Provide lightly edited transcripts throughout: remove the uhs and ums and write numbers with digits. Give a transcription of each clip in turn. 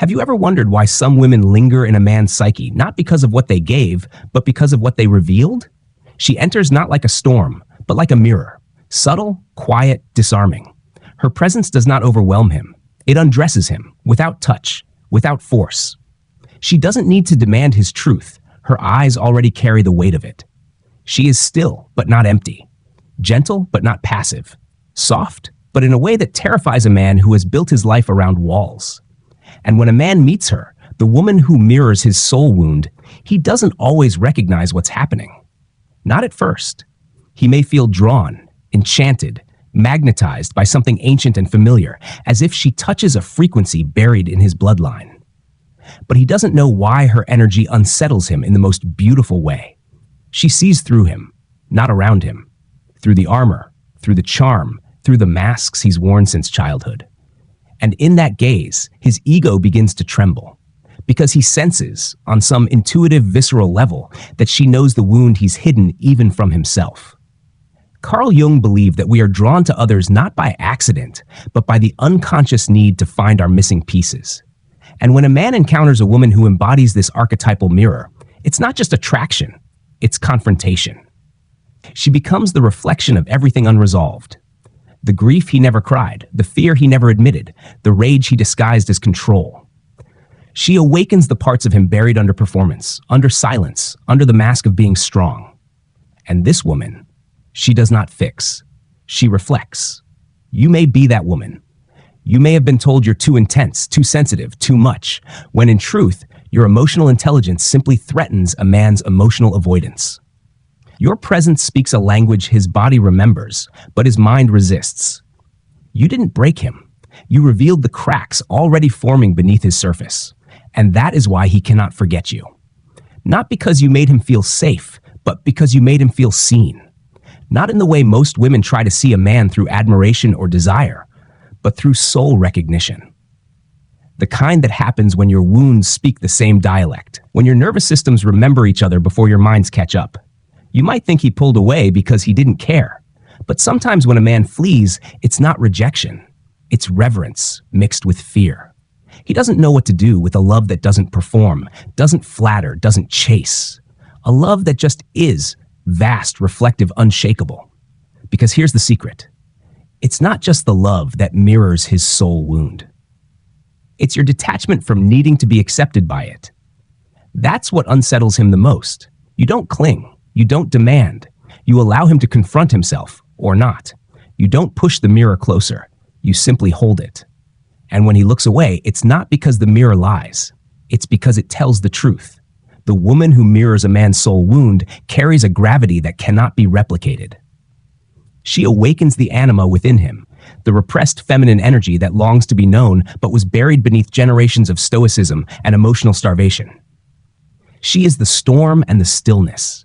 Have you ever wondered why some women linger in a man's psyche, not because of what they gave, but because of what they revealed? She enters not like a storm, but like a mirror, subtle, quiet, disarming. Her presence does not overwhelm him. It undresses him, without touch, without force. She doesn't need to demand his truth. Her eyes already carry the weight of it. She is still, but not empty. Gentle, but not passive. Soft, but in a way that terrifies a man who has built his life around walls. And when a man meets her, the woman who mirrors his soul wound, he doesn't always recognize what's happening. Not at first. He may feel drawn, enchanted, magnetized by something ancient and familiar, as if she touches a frequency buried in his bloodline. But he doesn't know why her energy unsettles him in the most beautiful way. She sees through him, not around him, through the armor, through the charm, through the masks he's worn since childhood. And in that gaze, his ego begins to tremble, because he senses, on some intuitive, visceral level, that she knows the wound he's hidden even from himself. Carl Jung believed that we are drawn to others not by accident, but by the unconscious need to find our missing pieces. And when a man encounters a woman who embodies this archetypal mirror, it's not just attraction, it's confrontation. She becomes the reflection of everything unresolved. The grief he never cried, the fear he never admitted, the rage he disguised as control. She awakens the parts of him buried under performance, under silence, under the mask of being strong. And this woman, she does not fix. She reflects. You may be that woman. You may have been told you're too intense, too sensitive, too much, when in truth, your emotional intelligence simply threatens a man's emotional avoidance. Your presence speaks a language his body remembers, but his mind resists. You didn't break him. You revealed the cracks already forming beneath his surface, and that is why he cannot forget you. Not because you made him feel safe, but because you made him feel seen. Not in the way most women try to see a man through admiration or desire, but through soul recognition. The kind that happens when your wounds speak the same dialect, when your nervous systems remember each other before your minds catch up. You might think he pulled away because he didn't care, but sometimes when a man flees, it's not rejection. It's reverence mixed with fear. He doesn't know what to do with a love that doesn't perform, doesn't flatter, doesn't chase. A love that just is, vast, reflective, unshakable. Because here's the secret. It's not just the love that mirrors his soul wound. It's your detachment from needing to be accepted by it. That's what unsettles him the most. You don't cling. You don't demand. You allow him to confront himself, or not. You don't push the mirror closer. You simply hold it. And when he looks away, it's not because the mirror lies. It's because it tells the truth. The woman who mirrors a man's soul wound carries a gravity that cannot be replicated. She awakens the anima within him, the repressed feminine energy that longs to be known but was buried beneath generations of stoicism and emotional starvation. She is the storm and the stillness.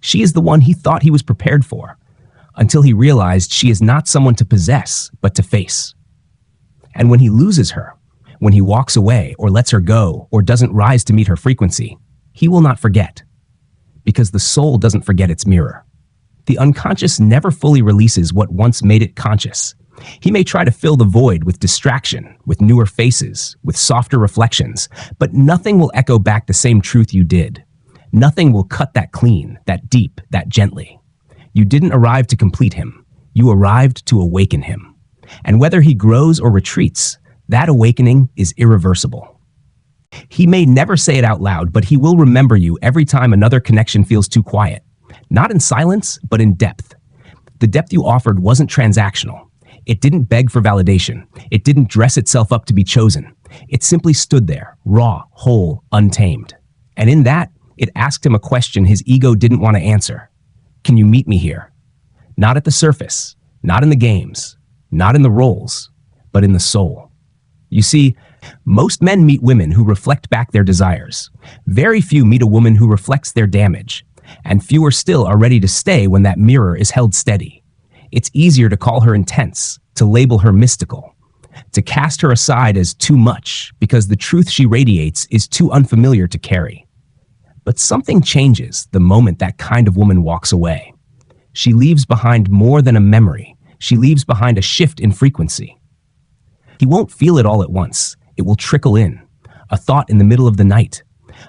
She is the one he thought he was prepared for, until he realized she is not someone to possess, but to face. And when he loses her, when he walks away or lets her go or doesn't rise to meet her frequency, he will not forget, because the soul doesn't forget its mirror. The unconscious never fully releases what once made it conscious. He may try to fill the void with distraction, with newer faces, with softer reflections, but nothing will echo back the same truth you did. Nothing will cut that clean, that deep, that gently. You didn't arrive to complete him. You arrived to awaken him. And whether he grows or retreats, that awakening is irreversible. He may never say it out loud, but he will remember you every time another connection feels too quiet. Not in silence, but in depth. The depth you offered wasn't transactional. It didn't beg for validation. It didn't dress itself up to be chosen. It simply stood there, raw, whole, untamed. And in that, it asked him a question his ego didn't want to answer. Can you meet me here? Not at the surface, not in the games, not in the roles, but in the soul. You see, most men meet women who reflect back their desires. Very few meet a woman who reflects their damage. And fewer still are ready to stay when that mirror is held steady. It's easier to call her intense, to label her mystical, to cast her aside as too much because the truth she radiates is too unfamiliar to carry. But something changes the moment that kind of woman walks away. She leaves behind more than a memory. She leaves behind a shift in frequency. He won't feel it all at once. It will trickle in. a thought in the middle of the night,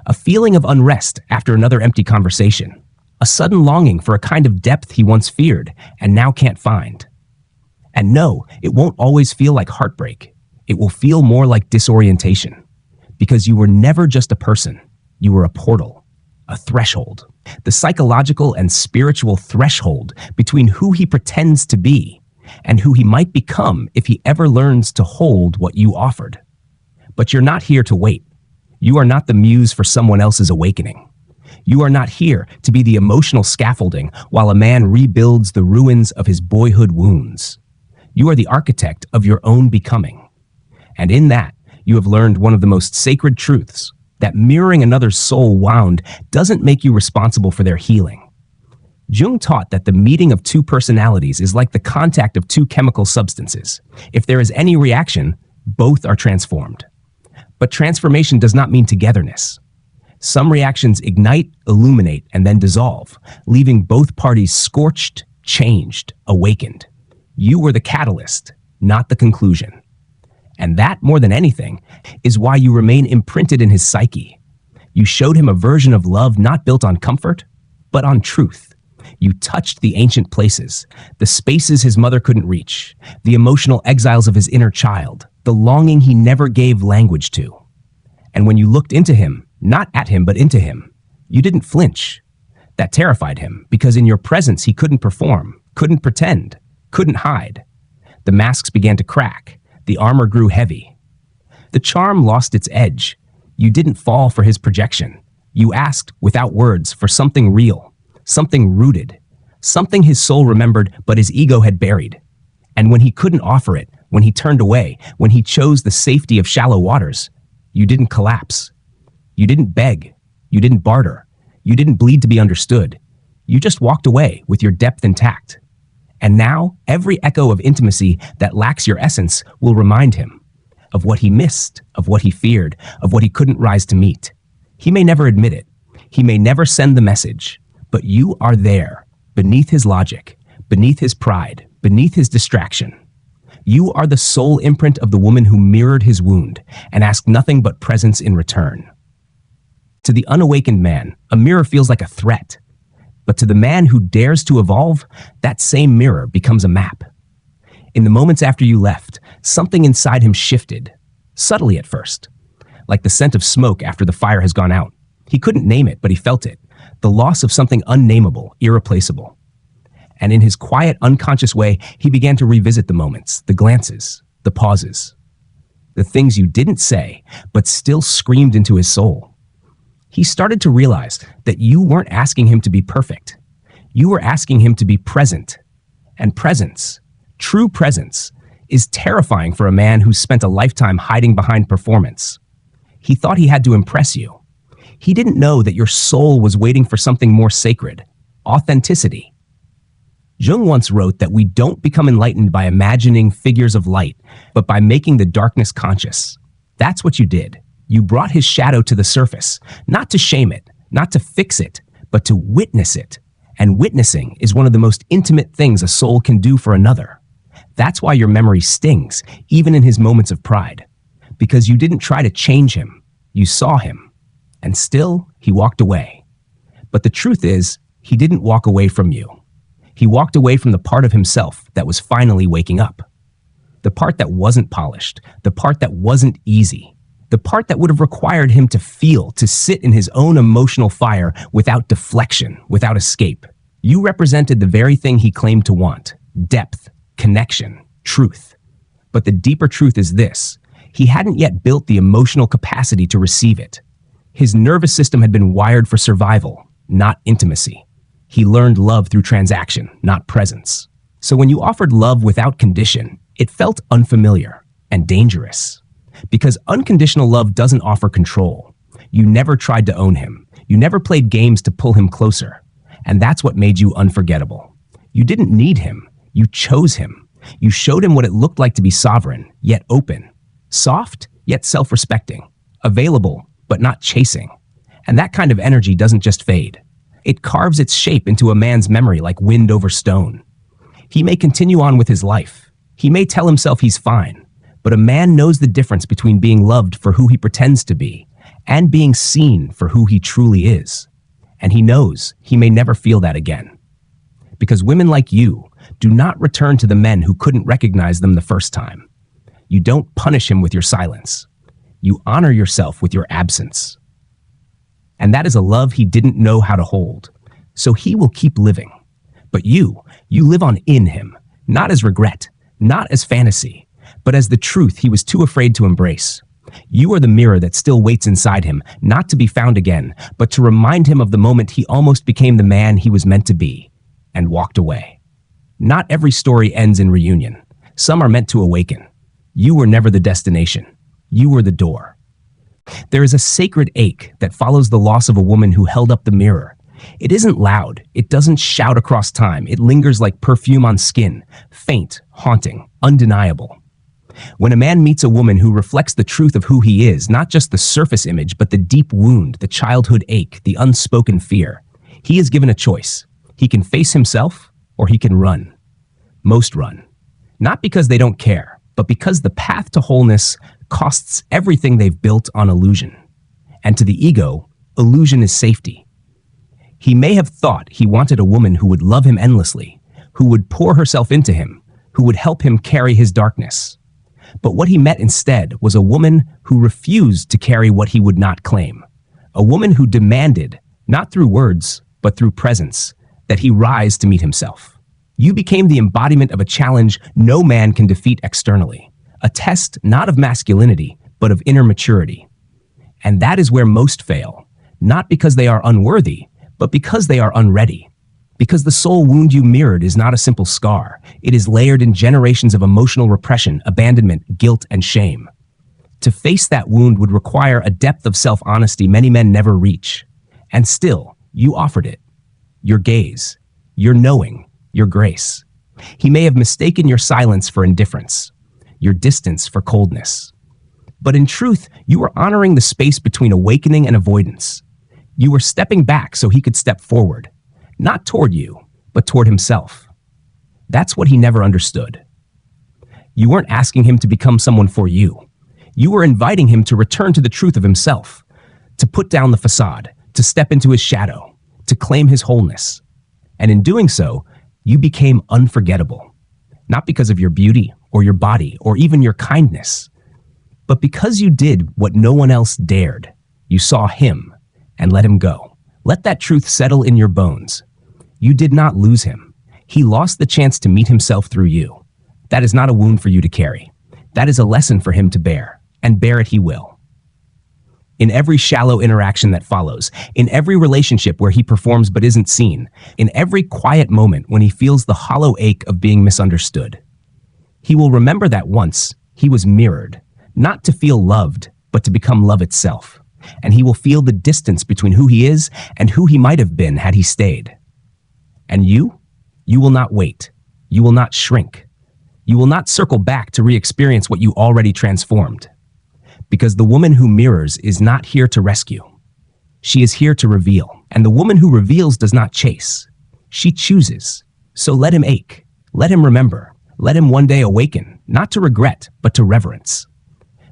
a feeling of unrest after another empty conversation, a sudden longing for a kind of depth he once feared and now can't find. And no, it won't always feel like heartbreak. It will feel more like disorientation, because you were never just a person. You were a portal, a threshold, the psychological and spiritual threshold between who he pretends to be and who he might become if he ever learns to hold what you offered. But you're not here to wait. You are not the muse for someone else's awakening. You are not here to be the emotional scaffolding while a man rebuilds the ruins of his boyhood wounds. You are the architect of your own becoming. And in that, you have learned one of the most sacred truths, that mirroring another's soul wound doesn't make you responsible for their healing. Jung taught that the meeting of two personalities is like the contact of two chemical substances. If there is any reaction, both are transformed. But transformation does not mean togetherness. Some reactions ignite, illuminate, and then dissolve, leaving both parties scorched, changed, awakened. You were the catalyst, not the conclusion. And that, more than anything, is why you remain imprinted in his psyche. You showed him a version of love not built on comfort, but on truth. You touched the ancient places, the spaces his mother couldn't reach, the emotional exiles of his inner child, the longing he never gave language to. And when you looked into him, not at him, but into him, you didn't flinch. That terrified him, because in your presence he couldn't perform, couldn't pretend, couldn't hide. The masks began to crack. The armor grew heavy. The charm lost its edge. You didn't fall for his projection. You asked, without words, for something real, something rooted, something his soul remembered but his ego had buried. And when he couldn't offer it, when he turned away, when he chose the safety of shallow waters, you didn't collapse. You didn't beg. You didn't barter. You didn't bleed to be understood. You just walked away with your depth intact. And now, every echo of intimacy that lacks your essence will remind him of what he missed, of what he feared, of what he couldn't rise to meet. He may never admit it. He may never send the message. But you are there, beneath his logic, beneath his pride, beneath his distraction. You are the sole imprint of the woman who mirrored his wound and asked nothing but presence in return. To the unawakened man, a mirror feels like a threat. But to the man who dares to evolve, that same mirror becomes a map. In the moments after you left, something inside him shifted, subtly at first, like the scent of smoke after the fire has gone out. He couldn't name it, but he felt it, the loss of something unnameable, irreplaceable. And in his quiet, unconscious way, he began to revisit the moments, the glances, the pauses, the things you didn't say, but still screamed into his soul. He started to realize that you weren't asking him to be perfect. You were asking him to be present. And presence, true presence, is terrifying for a man who's spent a lifetime hiding behind performance. He thought he had to impress you. He didn't know that your soul was waiting for something more sacred, authenticity. Jung once wrote that we don't become enlightened by imagining figures of light, but by making the darkness conscious. That's what you did. You brought his shadow to the surface, not to shame it, not to fix it, but to witness it. And witnessing is one of the most intimate things a soul can do for another. That's why your memory stings, even in his moments of pride. Because you didn't try to change him. You saw him. And still, he walked away. But the truth is, he didn't walk away from you. He walked away from the part of himself that was finally waking up. The part that wasn't polished, the part that wasn't easy. The part that would have required him to feel, to sit in his own emotional fire without deflection, without escape. You represented the very thing he claimed to want: depth, connection, truth. But the deeper truth is this: he hadn't yet built the emotional capacity to receive it. His nervous system had been wired for survival, not intimacy. He learned love through transaction, not presence. So when you offered love without condition, it felt unfamiliar and dangerous. Because unconditional love doesn't offer control. You never tried to own him. You never played games to pull him closer. And that's what made you unforgettable. You didn't need him. You chose him. You showed him what it looked like to be sovereign, yet open. Soft, yet self-respecting. Available, but not chasing. And that kind of energy doesn't just fade. It carves its shape into a man's memory like wind over stone. He may continue on with his life. He may tell himself he's fine. But a man knows the difference between being loved for who he pretends to be and being seen for who he truly is. And he knows he may never feel that again. Because women like you do not return to the men who couldn't recognize them the first time. You don't punish him with your silence. You honor yourself with your absence. And that is a love he didn't know how to hold. So he will keep living. But you live on in him, not as regret, not as fantasy, but as the truth he was too afraid to embrace. You are the mirror that still waits inside him, not to be found again, but to remind him of the moment he almost became the man he was meant to be, and walked away. Not every story ends in reunion. Some are meant to awaken. You were never the destination. You were the door. There is a sacred ache that follows the loss of a woman who held up the mirror. It isn't loud. It doesn't shout across time. It lingers like perfume on skin, faint, haunting, undeniable. When a man meets a woman who reflects the truth of who he is, not just the surface image, but the deep wound, the childhood ache, the unspoken fear, he is given a choice. He can face himself or he can run. Most run. Not because they don't care, but because the path to wholeness costs everything they've built on illusion. And to the ego, illusion is safety. He may have thought he wanted a woman who would love him endlessly, who would pour herself into him, who would help him carry his darkness. But what he met instead was a woman who refused to carry what he would not claim. A woman who demanded, not through words, but through presence, that he rise to meet himself. You became the embodiment of a challenge no man can defeat externally, a test not of masculinity, but of inner maturity. And that is where most fail, not because they are unworthy, but because they are unready. Because the soul wound you mirrored is not a simple scar. It is layered in generations of emotional repression, abandonment, guilt, and shame. To face that wound would require a depth of self-honesty many men never reach. And still, you offered it. Your gaze, your knowing, your grace. He may have mistaken your silence for indifference, your distance for coldness. But in truth, you were honoring the space between awakening and avoidance. You were stepping back so he could step forward. Not toward you, but toward himself. That's what he never understood. You weren't asking him to become someone for you. You were inviting him to return to the truth of himself, to put down the facade, to step into his shadow, to claim his wholeness. And in doing so, you became unforgettable. Not because of your beauty or your body or even your kindness, but because you did what no one else dared. You saw him and let him go. Let that truth settle in your bones. You did not lose him. He lost the chance to meet himself through you. That is not a wound for you to carry. That is a lesson for him to bear, and bear it he will. In every shallow interaction that follows, in every relationship where he performs but isn't seen, in every quiet moment when he feels the hollow ache of being misunderstood, he will remember that once he was mirrored, not to feel loved, but to become love itself. And he will feel the distance between who he is and who he might have been had he stayed. And you will not wait. You will not shrink. You will not circle back to re-experience what you already transformed. Because the woman who mirrors is not here to rescue. She is here to reveal. And the woman who reveals does not chase. She chooses. So let him ache. Let him remember. Let him one day awaken, not to regret, but to reverence.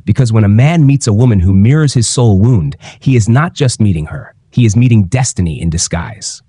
Because when a man meets a woman who mirrors his soul wound, he is not just meeting her. He is meeting destiny in disguise.